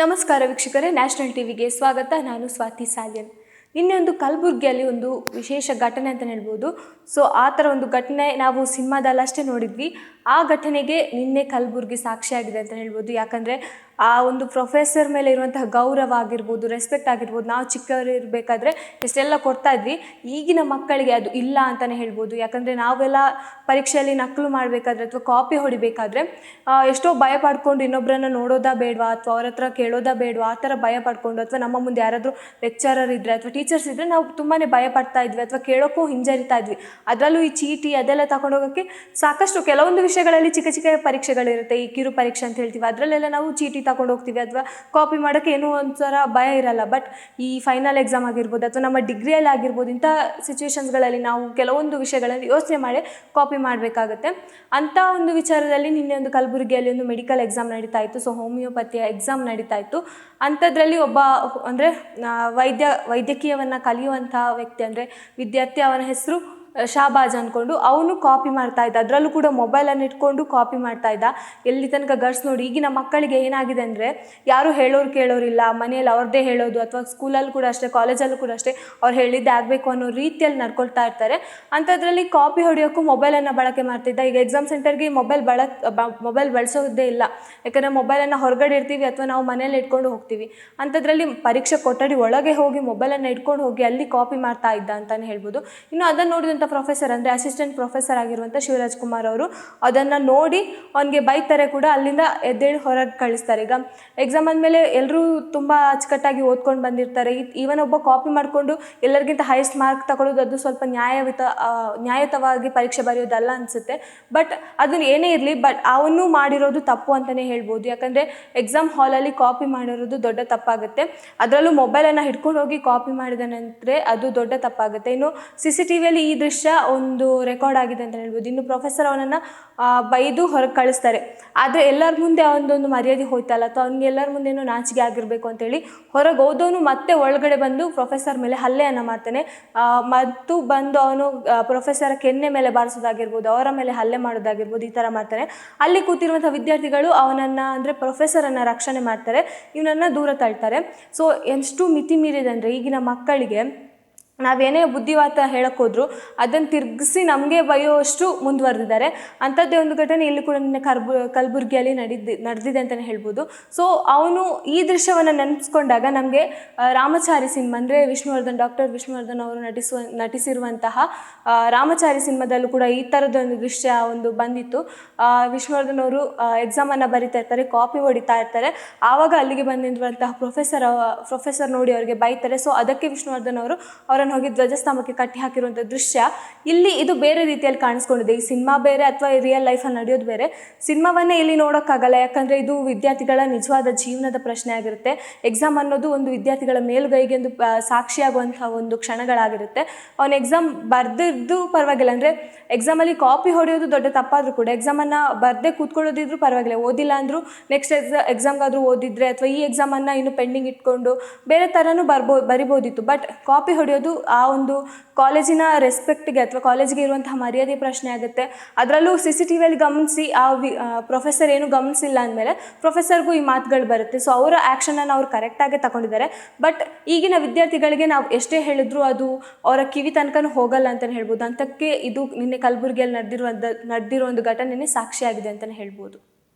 ನಮಸ್ಕಾರ ವೀಕ್ಷಕರೇ, ನ್ಯಾಷನಲ್ ಟಿವಿಗೆ ಸ್ವಾಗತ. ನಾನು ಸ್ವಾತಿ ಸಾಲ್ಯನ್. ನಿನ್ನೆ ಒಂದು ಕಲಬುರಗಿಯಲ್ಲಿ ಒಂದು ವಿಶೇಷ ಘಟನೆ ಅಂತ ಹೇಳ್ಬೋದು. ಸೊ ಆ ಥರ ಒಂದು ಘಟನೆ ನಾವು ಸಿನಿಮಾದಲ್ಲಷ್ಟೇ ನೋಡಿದ್ವಿ. ಆ ಘಟನೆಗೆ ನಿನ್ನೆ ಕಲಬುರಗಿ ಸಾಕ್ಷಿಯಾಗಿದೆ ಅಂತ ಹೇಳ್ಬೋದು. ಯಾಕಂದರೆ ಆ ಒಂದು ಪ್ರೊಫೆಸರ್ ಮೇಲೆ ಇರುವಂತಹ ಗೌರವ ಆಗಿರ್ಬೋದು, ರೆಸ್ಪೆಕ್ಟ್ ಆಗಿರ್ಬೋದು, ನಾವು ಚಿಕ್ಕವರು ಇರಬೇಕಾದ್ರೆ ಎಷ್ಟೆಲ್ಲ ಕೊಡ್ತಾ ಇದ್ವಿ. ಈಗಿನ ಮಕ್ಕಳಿಗೆ ಅದು ಇಲ್ಲ ಅಂತಲೇ ಹೇಳ್ಬೋದು. ಯಾಕಂದರೆ ನಾವೆಲ್ಲ ಪರೀಕ್ಷೆಯಲ್ಲಿ ನಕಲು ಮಾಡಬೇಕಾದ್ರೆ ಅಥವಾ ಕಾಪಿ ಹೊಡಿಬೇಕಾದ್ರೆ ಎಷ್ಟೋ ಭಯ ಪಡ್ಕೊಂಡು ಇನ್ನೊಬ್ಬರನ್ನ ನೋಡೋದಾ ಬೇಡವಾ ಅಥವಾ ಅವ್ರ ಹತ್ರ ಕೇಳೋದಾ ಬೇಡವಾ ಆ ಥರ ಭಯ ಪಡ್ಕೊಂಡು, ಅಥವಾ ನಮ್ಮ ಮುಂದೆ ಯಾರಾದರೂ ಲೆಕ್ಚರರ್ ಇದ್ದರೆ ಅಥವಾ ಟೀಚರ್ಸ್ ಇದ್ದರೆ ನಾವು ತುಂಬಾ ಭಯ ಪಡ್ತಾ ಇದ್ವಿ ಅಥವಾ ಕೇಳೋಕ್ಕೂ ಹಿಂಜರಿತಾ ಇದ್ವಿ. ಅದರಲ್ಲೂ ಈ ಚೀಟಿ ಅದೆಲ್ಲ ತಗೊಂಡೋಗೋಕ್ಕೆ ಸಾಕಷ್ಟು ಕೆಲವೊಂದು ವಿಷಯಗಳಲ್ಲಿ ಚಿಕ್ಕ ಚಿಕ್ಕ ಪರೀಕ್ಷೆಗಳಿರುತ್ತೆ, ಈ ಕಿರು ಪರೀಕ್ಷೆ ಅಂತ ಹೇಳ್ತೀವಿ. ಅದರಲ್ಲೆಲ್ಲ ನಾವು ಚೀಟಿ ತಗೊಂಡು ಹೋಗ್ತೀವಿ ಅಥವಾ ಕಾಪಿ ಮಾಡೋಕ್ಕೆ ಏನೂ ಒಂಥರ ಭಯ ಇರಲ್ಲ. ಬಟ್ ಈ ಫೈನಲ್ ಎಕ್ಸಾಮ್ ಆಗಿರ್ಬೋದು ಅಥವಾ ನಮ್ಮ ಡಿಗ್ರಿಯಲ್ಲಿ ಆಗಿರ್ಬೋದು, ಇಂಥ ಸಿಚುವೇಶನ್ಸ್ಗಳಲ್ಲಿ ನಾವು ಕೆಲವೊಂದು ವಿಷಯಗಳಲ್ಲಿ ಯೋಚನೆ ಮಾಡಿ ಕಾಪಿ ಮಾಡಬೇಕಾಗತ್ತೆ. ಅಂಥ ಒಂದು ವಿಚಾರದಲ್ಲಿ ನಿನ್ನೆ ಒಂದು ಕಲಬುರಗಿಯಲ್ಲಿ ಒಂದು ಮೆಡಿಕಲ್ ಎಕ್ಸಾಮ್ ನಡೀತಾ ಇತ್ತು. ಸೊ ಹೋಮಿಯೋಪತಿಯ ಎಕ್ಸಾಮ್ ನಡೀತಾ ಇತ್ತು. ಅಂಥದ್ರಲ್ಲಿ ಒಬ್ಬ ಅಂದರೆ ವೈದ್ಯಕೀಯವನ್ನು ಕಲಿಯುವಂಥ ವ್ಯಕ್ತಿ ಅಂದರೆ ವಿದ್ಯಾರ್ಥಿ, ಅವನ ಹೆಸರು ಶಾಬಾಜ್ ಅಂದ್ಕೊಂಡು ಅವನು ಕಾಪಿ ಮಾಡ್ತಾ ಇದ್ದ. ಅದರಲ್ಲೂ ಕೂಡ ಮೊಬೈಲನ್ನು ಇಟ್ಕೊಂಡು ಕಾಪಿ ಮಾಡ್ತಾ ಇದ್ದ. ಎಲ್ಲಿ ತನಕ ಗರ್ಸ್ ನೋಡಿ. ಈಗಿನ ಮಕ್ಕಳಿಗೆ ಏನಾಗಿದೆ ಅಂದರೆ ಯಾರು ಹೇಳೋರು ಕೇಳೋರಿಲ್ಲ, ಮನೆಯಲ್ಲಿ ಅವ್ರದ್ದೇ ಹೇಳೋದು, ಅಥವಾ ಸ್ಕೂಲಲ್ಲೂ ಕೂಡ ಅಷ್ಟೇ, ಕಾಲೇಜಲ್ಲೂ ಕೂಡ ಅಷ್ಟೇ, ಅವ್ರು ಹೇಳಿದ್ದೆ ಆಗಬೇಕು ಅನ್ನೋ ರೀತಿಯಲ್ಲಿ ನಡ್ಕೊಳ್ತಾ ಇರ್ತಾರೆ. ಅಂಥದ್ರಲ್ಲಿ ಕಾಪಿ ಹೊಡೆಯೋಕ್ಕೂ ಮೊಬೈಲನ್ನು ಬಳಕೆ ಮಾಡ್ತಿದ್ದ. ಈಗ ಎಕ್ಸಾಮ್ ಸೆಂಟರ್ಗೆ ಮೊಬೈಲ್ ಬಳಸೋದೇ ಇಲ್ಲ. ಯಾಕಂದರೆ ಮೊಬೈಲನ್ನು ಹೊರಗಡೆ ಇರ್ತೀವಿ ಅಥವಾ ನಾವು ಮನೇಲಿ ಇಟ್ಕೊಂಡು ಹೋಗ್ತೀವಿ. ಅಂಥದ್ರಲ್ಲಿ ಪರೀಕ್ಷೆ ಕೊಠಡಿ ಒಳಗೆ ಹೋಗಿ ಮೊಬೈಲನ್ನು ಇಟ್ಕೊಂಡು ಹೋಗಿ ಅಲ್ಲಿ ಕಾಪಿ ಮಾಡ್ತಾ ಇದ್ದ ಅಂತಲೇ ಹೇಳ್ಬೋದು. ಇನ್ನು ಅದನ್ನು ನೋಡಿದಂಥ ಪ್ರೊಫೆಸರ್ ಅಂದರೆ ಅಸಿಸ್ಟೆಂಟ್ ಪ್ರೊಫೆಸರ್ ಆಗಿರುವಂಥ ಶಿವರಾಜ್ ಕುಮಾರ್ ಅವರು ಅದನ್ನು ನೋಡಿ ಅವನಿಗೆ ಬೈತಾರೆ ಕೂಡ, ಅಲ್ಲಿಂದ ಎದ್ದೇಳಿ ಹೊರಗೆ ಕಳಿಸ್ತಾರೆ. ಈಗ ಎಕ್ಸಾಮ್ ಆದಮೇಲೆ ಎಲ್ಲರೂ ತುಂಬ ಅಚ್ಚುಕಟ್ಟಾಗಿ ಓದ್ಕೊಂಡು ಬಂದಿರ್ತಾರೆ. ಈವನ್ ಒಬ್ಬ ಕಾಪಿ ಮಾಡಿಕೊಂಡು ಎಲ್ಲರಿಗಿಂತ ಹೈಯೆಸ್ಟ್ ಮಾರ್ಕ್ ತಗೊಳ್ಳೋದು ಅದು ಸ್ವಲ್ಪ ನ್ಯಾಯಯುತವಾಗಿ ಪರೀಕ್ಷೆ ಬರೆಯೋದಲ್ಲ ಅನಿಸುತ್ತೆ. ಬಟ್ ಅದನ್ನು ಏನೇ ಇರಲಿ, ಬಟ್ ಅವನು ಮಾಡಿರೋದು ತಪ್ಪು ಅಂತಲೇ ಹೇಳ್ಬೋದು. ಯಾಕಂದರೆ ಎಕ್ಸಾಮ್ ಹಾಲಲ್ಲಿ ಕಾಪಿ ಮಾಡಿರೋದು ದೊಡ್ಡ ತಪ್ಪಾಗುತ್ತೆ. ಅದರಲ್ಲೂ ಮೊಬೈಲನ್ನು ಹಿಡ್ಕೊಂಡು ಹೋಗಿ ಕಾಪಿ ಮಾಡಿದ ನಂತರ ಅದು ದೊಡ್ಡ ತಪ್ಪಾಗುತ್ತೆ. ಇನ್ನು CCTVಯಲ್ಲಿ ಈ ದೃಶ್ಯ ಒಂದು ರೆಕಾರ್ಡ್ ಆಗಿದೆ ಅಂತ ಹೇಳ್ಬೋದು. ಇನ್ನು ಪ್ರೊಫೆಸರ್ ಅವನನ್ನು ಬೈದು ಹೊರಗೆ ಕಳಿಸ್ತಾರೆ. ಆದರೆ ಎಲ್ಲರ ಮುಂದೆ ಅವನದೊಂದು ಮರ್ಯಾದೆ ಹೋಯ್ತಲ್ಲ, ಅಥವಾ ಅವ್ನಿಗೆ ಎಲ್ಲರ ಮುಂದೆನೂ ನಾಚಿಕೆ ಆಗಿರಬೇಕು ಅಂತೇಳಿ ಹೊರಗೆ ಹೋದವನು ಮತ್ತೆ ಒಳಗಡೆ ಬಂದು ಪ್ರೊಫೆಸರ್ ಮೇಲೆ ಹಲ್ಲೆಯನ್ನು ಮಾಡ್ತಾನೆ. ಮತ್ತು ಬಂದು ಅವನು ಪ್ರೊಫೆಸರ್ ಕೆನ್ನೆ ಮೇಲೆ ಬಾರಿಸೋದಾಗಿರ್ಬೋದು, ಅವರ ಮೇಲೆ ಹಲ್ಲೆ ಮಾಡೋದಾಗಿರ್ಬೋದು, ಈ ಥರ ಮಾಡ್ತಾನೆ. ಅಲ್ಲಿ ಕೂತಿರುವಂಥ ವಿದ್ಯಾರ್ಥಿಗಳು ಅವನನ್ನು ಅಂದರೆ ಪ್ರೊಫೆಸರನ್ನು ರಕ್ಷಣೆ ಮಾಡ್ತಾರೆ, ಇವನನ್ನು ದೂರ ತಳ್ತಾರೆ. ಸೊ ಎಷ್ಟು ಮಿತಿ ಮೀರಿದೆ ಅಂದರೆ ಈಗಿನ ಮಕ್ಕಳಿಗೆ ನಾವೇನೇ ಬುದ್ಧಿವಾತ ಹೇಳೋಕ್ಕೋದ್ರು ಅದನ್ನು ತಿರುಗಿಸಿ ನಮಗೆ ಬೈಯೋಷ್ಟು ಮುಂದುವರೆದಿದ್ದಾರೆ. ಅಂಥದ್ದೇ ಒಂದು ಘಟನೆ ಇಲ್ಲಿ ಕೂಡ ನಿನ್ನೆ ಕಲಬುರಗಿಯಲ್ಲಿ ನಡೆದಿದೆ ಅಂತಲೇ ಹೇಳ್ಬೋದು. ಸೊ ಅವನು ಈ ದೃಶ್ಯವನ್ನು ನೆನೆಸ್ಕೊಂಡಾಗ ನಮಗೆ ರಾಮಚಾರಿ ಸಿನಿಮಾ ಅಂದರೆ ಡಾಕ್ಟರ್ ವಿಷ್ಣುವರ್ಧನ್ ಅವರು ನಟಿಸಿರುವಂತಹ ರಾಮಚಾರಿ ಸಿನಿಮಾದಲ್ಲೂ ಕೂಡ ಈ ಥರದೊಂದು ದೃಶ್ಯ ಒಂದು ಬಂದಿತ್ತು. ವಿಷ್ಣುವರ್ಧನ್ ಅವರು ಎಕ್ಸಾಮನ್ನು ಬರಿತಾ ಇರ್ತಾರೆ, ಕಾಪಿ ಹೊಡಿತಾ ಇರ್ತಾರೆ. ಆವಾಗ ಅಲ್ಲಿಗೆ ಬಂದಿರುವಂತಹ ಪ್ರೊಫೆಸರ್ ನೋಡಿ ಅವರಿಗೆ ಬೈತಾರೆ. ಸೊ ಅದಕ್ಕೆ ವಿಷ್ಣುವರ್ಧನ್ ಅವರು ಅವರನ್ನು ಹೋಗಿ ಧ್ವಜಸ್ತಂಭಕ್ಕೆ ಕಟ್ಟಿ ಹಾಕಿರುವಂಥ ದೃಶ್ಯ ಇಲ್ಲಿ ಇದು ಬೇರೆ ರೀತಿಯಲ್ಲಿ ಕಾಣಿಸ್ಕೊಂಡಿದೆ. ಈ ಸಿನಿಮಾ ಬೇರೆ ಅಥವಾ ರಿಯಲ್ ಲೈಫಲ್ಲಿ ನಡೆಯೋದು ಬೇರೆ. ಸಿನಿಮಾವನ್ನೇ ಇಲ್ಲಿ ನೋಡೋಕ್ಕಾಗಲ್ಲ, ಯಾಕಂದರೆ ಇದು ವಿದ್ಯಾರ್ಥಿಗಳ ನಿಜವಾದ ಜೀವನದ ಪ್ರಶ್ನೆ ಆಗಿರುತ್ತೆ. ಎಕ್ಸಾಮ್ ಅನ್ನೋದು ಒಂದು ವಿದ್ಯಾರ್ಥಿಗಳ ಮೇಲುಗೈಗೆ ಒಂದು ಸಾಕ್ಷಿಯಾಗುವಂಥ ಒಂದು ಕ್ಷಣಗಳಾಗಿರುತ್ತೆ. ಅವನು ಎಕ್ಸಾಮ್ ಬರೆದಿದ್ದು ಪರವಾಗಿಲ್ಲ, ಅಂದರೆ ಎಕ್ಸಾಮಲ್ಲಿ ಕಾಪಿ ಹೊಡೆಯೋದು ದೊಡ್ಡ ತಪ್ಪಾದರೂ ಕೂಡ ಎಕ್ಸಾಮನ್ನು ಬರದೇ ಕೂತ್ಕೊಳ್ಳೋದಿದ್ರು ಪರವಾಗಿಲ್ಲ, ಓದಿಲ್ಲ ಅಂದರೂ ನೆಕ್ಸ್ಟ್ ಎಕ್ಸಾಮ್ಗಾದರೂ ಓದಿದ್ರೆ ಅಥವಾ ಈ ಎಕ್ಸಾಮನ್ನು ಇನ್ನೂ ಪೆಂಡಿಂಗ್ ಇಟ್ಕೊಂಡು ಬೇರೆ ಥರನೂ ಬರಿಬೋದಿತ್ತು. ಬಟ್ ಕಾಪಿ ಹೊಡೆಯೋದು ಆ ಒಂದು ಕಾಲೇಜಿನ ರೆಸ್ಪೆಕ್ಟ್ಗೆ ಅಥವಾ ಕಾಲೇಜಿಗೆ ಇರುವಂತಹ ಮರ್ಯಾದೆ ಪ್ರಶ್ನೆ ಆಗುತ್ತೆ. ಅದರಲ್ಲೂ CCTVಯಲ್ಲಿ ಗಮನಿಸಿ ಆ ಪ್ರೊಫೆಸರ್ ಏನು ಗಮನಿಸಿಲ್ಲ ಅಂದಮೇಲೆ ಪ್ರೊಫೆಸರ್ಗೂ ಈ ಮಾತುಗಳು ಬರುತ್ತೆ. ಸೊ ಅವರ ಆ್ಯಕ್ಷನನ್ನು ಅವ್ರು ಕರೆಕ್ಟಾಗಿ ತಗೊಂಡಿದ್ದಾರೆ. ಬಟ್ ಈಗಿನ ವಿದ್ಯಾರ್ಥಿಗಳಿಗೆ ನಾವು ಎಷ್ಟೇ ಹೇಳಿದ್ರು ಅದು ಅವರ ಕಿವಿ ತನಕನೂ ಹೋಗಲ್ಲ ಅಂತಲೇ ಹೇಳ್ಬೋದು. ಅಂಥಕ್ಕೆ ಇದು ನಿನ್ನೆ ಕಲಬುರಗಿಯಲ್ಲಿ ನಡೆದಿರೋ ಒಂದು ಘಟನೆನೇ ಸಾಕ್ಷಿಯಾಗಿದೆ ಅಂತಲೇ ಹೇಳ್ಬೋದು.